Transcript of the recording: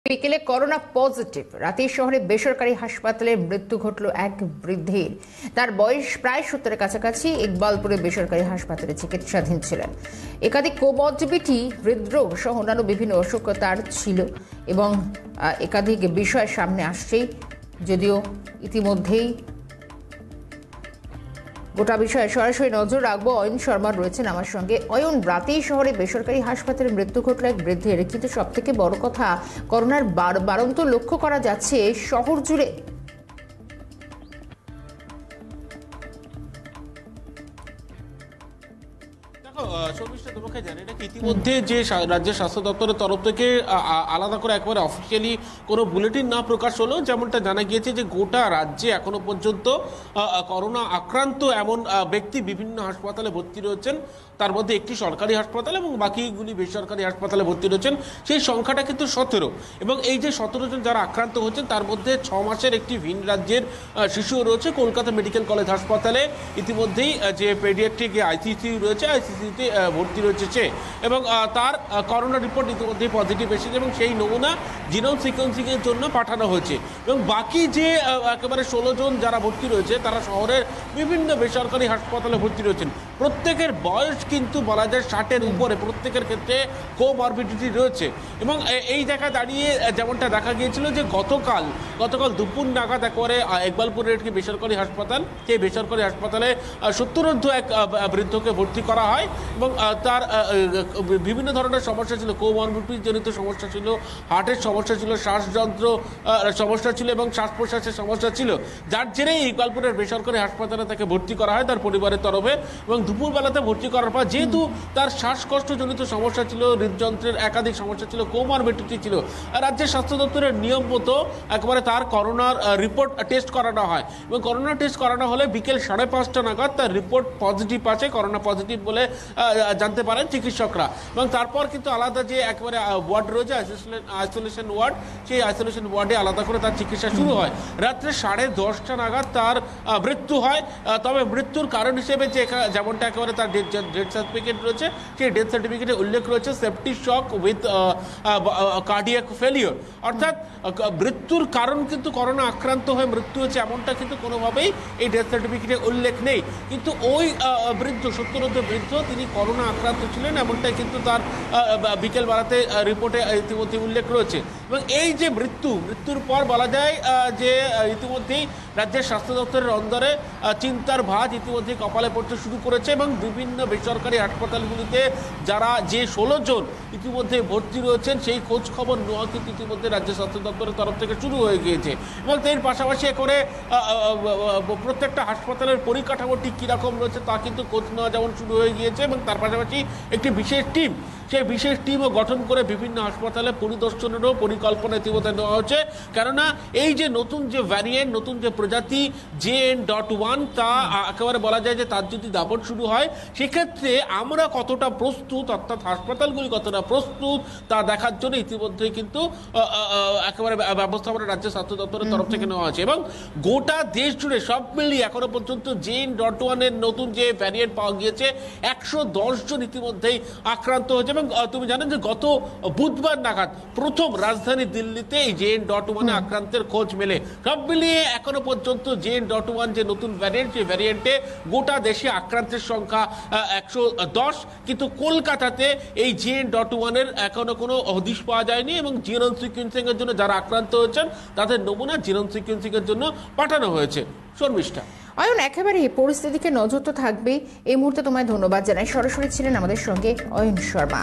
বিকেলে corona positive রাতেই শহরে বেসরকারি হাসপাতালে মৃত্যু ঘটল এক বৃদ্ধের। তার বয়স প্রায় 70-এর কাছাকাছি। ইকবালপুরে বেসরকারি হাসপাতালে চিকিৎসাধীন ছিলেন। একাধিক কোমরবিডিটি, হৃদরোগ সহ অন্যান্য বিভিন্ন অসুখ তার ছিল এবং একাধিক বিষয় সামনে আসছেই। যদিও ইতিমধ্যেই গোটা বিষয়ে সরাসরি নজর রাখবো। অয়ন শর্মা রয়েছেন আমার সঙ্গে। অয়ন, রাতেই শহরে বেসরকারি হাসপাতালে মৃত্যু ঘটল এক বৃদ্ধের, কিন্তু সব থেকে বড় কথা করোনার বাড়ন্ত লক্ষ্য করা যাচ্ছে শহর জুড়ে। তোমাকে জানি না ইতিমধ্যে যে রাজ্যের স্বাস্থ্য দপ্তরের তরফ থেকে আলাদা করে একেবারে অফিসিয়ালি কোনো বুলেটিন না প্রকাশ হলো, যেমনটা জানা গিয়েছে যে গোটা রাজ্যে এখনো পর্যন্ত করোনা আক্রান্ত এমন ব্যক্তি বিভিন্ন হাসপাতালে ভর্তি রয়েছেন। তার মধ্যে একটি সরকারি হাসপাতাল এবং বাকিগুলি বেসরকারি হাসপাতালে ভর্তি রয়েছেন। সেই সংখ্যাটা কিন্তু 17 এবং এই যে 17 জন যারা আক্রান্ত হচ্ছেন তার মধ্যে 6 মাসের একটি ভিন রাজ্যের শিশুও রয়েছে। কলকাতা মেডিকেল কলেজ হাসপাতালে ইতিমধ্যেই যে পেডিয়াট্রিক আইসিসিউ রয়েছে, আইসিসিউতে ভর্তি রয়েছে সে, এবং তার করোনা রিপোর্ট ইতিমধ্যেই পজিটিভ এসেছে এবং সেই নমুনা জিনোম সিকোয়েন্সিংয়ের জন্য পাঠানো হয়েছে। এবং বাকি যে একেবারে 16 জন যারা ভর্তি রয়েছে তারা শহরের বিভিন্ন বেসরকারি হাসপাতালে ভর্তি রয়েছেন। প্রত্যেকের বয়স কিন্তু বলা যায় 60-এর উপরে, প্রত্যেকের ক্ষেত্রে কোমরবিডিটি রয়েছে। এবং এই জায়গায় দাঁড়িয়ে যেমনটা দেখা গিয়েছিল যে গতকাল দুপুর নাগাদ একবারে ইকবালপুরের একটি বেসরকারি হাসপাতাল, সেই বেসরকারি হাসপাতালে 70 এক বৃদ্ধকে ভর্তি করা হয় এবং তার বিভিন্ন ধরনের সমস্যা ছিল, কোমরবিডিটি জনিত সমস্যা ছিল, হার্টের সমস্যা ছিল, শ্বাসযন্ত্র সমস্যা ছিল এবং শ্বাস প্রশ্বাসের সমস্যা ছিল, যার জেরেই ইকবালপুরের বেসরকারি হাসপাতালে তাকে ভর্তি করা হয় তার পরিবারের তরফে। এবং দুপুরবেলাতে ভর্তি করার পর যেহেতু তার শ্বাসকষ্টজনিত সমস্যা ছিল, হৃদযন্ত্রের একাধিক সমস্যা ছিল, কোমরবিডিটি ছিল, রাজ্যের স্বাস্থ্য দপ্তরের নিয়ম মতো একেবারে তার করোনার রিপোর্ট টেস্ট করানো হয় এবং করোনা টেস্ট করানো হলে বিকেল 5:30 নাগাদ তার রিপোর্ট পজিটিভ আছে, করোনা পজিটিভ বলে জানতে পারেন চিকিৎসকরা। এবং তারপর কিন্তু আলাদা যে একেবারে ওয়ার্ড রয়েছে, আইসোলেশন ওয়ার্ড, সেই আইসোলেশন ওয়ার্ডে আলাদা করে তার চিকিৎসা শুরু হয়। রাত্রে 10:30 নাগাদ তার মৃত্যু হয়। তবে মৃত্যুর কারণ হিসেবে যে যেমনটা একেবারে তার ডেথ সার্টিফিকেট রয়েছে, সেই ডেথ সার্টিফিকেটে উল্লেখ রয়েছে septic shock with cardiac failure, অর্থাৎ মৃত্যুর কারণ কিন্তু করোনা আক্রান্ত হয়ে মৃত্যু হয়েছে এমনটা কিন্তু কোনোভাবেই এই ডেথ সার্টিফিকেটে উল্লেখ নেই। কিন্তু ওই বৃদ্ধ 70 বৃদ্ধ তিনি করোনা আক্রান্ত ছিলেন এমনটাই কিন্তু তার বিকেলবেলাতে রিপোর্টে ইতিমধ্যে উল্লেখ রয়েছে। এবং এই যে মৃত্যুর পর বলা যায় যে ইতিমধ্যেই রাজ্যের স্বাস্থ্য দপ্তরের অন্দরে চিন্তার ভাঁজ ইতিমধ্যে কপালে পড়তে শুরু করেছে এবং বিভিন্ন বেসরকারি হাসপাতালগুলিতে যারা যে 16 জন ইতিমধ্যে ভর্তি রয়েছেন সেই খোঁজ খবর নেওয়া কিন্তু ইতিমধ্যে রাজ্য স্বাস্থ্য দপ্তরের তরফ থেকে শুরু হয়ে গিয়েছে। এবং এর পাশাপাশি করে প্রত্যেকটা হাসপাতালের পরিকাঠামো ঠিক কীরকম রয়েছে তা কিন্তু খোঁজ নেওয়া যেমন শুরু হয়ে গিয়েছে। এবং তার পাশাপাশি একটি বিশেষ টিম, সেই বিশেষ টিমও গঠন করে বিভিন্ন হাসপাতালে পরিদর্শনেরও পরিকল্পনা ইতিমধ্যে নেওয়া হচ্ছে। কেননা এই যে নতুন যে ভ্যারিয়েন্ট, নতুন যে প্রজাতি JN.1, তা একেবারে বলা যায় যে তার যদি দাপট শুরু হয় সেক্ষেত্রে আমরা কতটা প্রস্তুত, অর্থাৎ হাসপাতালগুলি কতটা প্রস্তুত তা দেখার জন্য ইতিমধ্যেই কিন্তু একেবারে ব্যবস্থাপনা রাজ্য স্বাস্থ্য দপ্তরের তরফ থেকে নেওয়া হয়েছে। এবং গোটা দেশ জুড়ে সব মিলিয়ে এখনো পর্যন্ত JN.1 এর নতুন যে ভ্যারিয়েন্ট পাওয়া গিয়েছে 110 জন ইতিমধ্যেই আক্রান্ত হয়েছে। এবং তুমি জানেন যে গত বুধবার নাগাদ প্রথম রাজধানী দিল্লিতে এই JN.1 আক্রান্তের খোঁজ মেলে। সব মিলিয়ে এখনো পর্যন্ত JN.1 যে নতুন ভ্যারিয়েন্ট, সেই ভ্যারিয়েন্টে গোটা দেশে আক্রান্তের সংখ্যা 110, কিন্তু কলকাতাতে এই JN.1 এর এখনো কোনো হদিশ পাওয়া যায়নি এবং জিনোম সিকোয়েন্সিং এর জন্য যারা আক্রান্ত হয়েছেন তাদের নমুনা জিনোম সিকোয়েন্সিং এর জন্য পাঠানো হয়েছে। শর্মিষ্ঠা। অয়ন, একেবারে এই পরিস্থিতিকে নজর তো থাকবেই। এই মুহূর্তে তোমায় ধন্যবাদ জানাই। সরাসরি ছিলেন আমাদের সঙ্গে অয়ন শর্মা।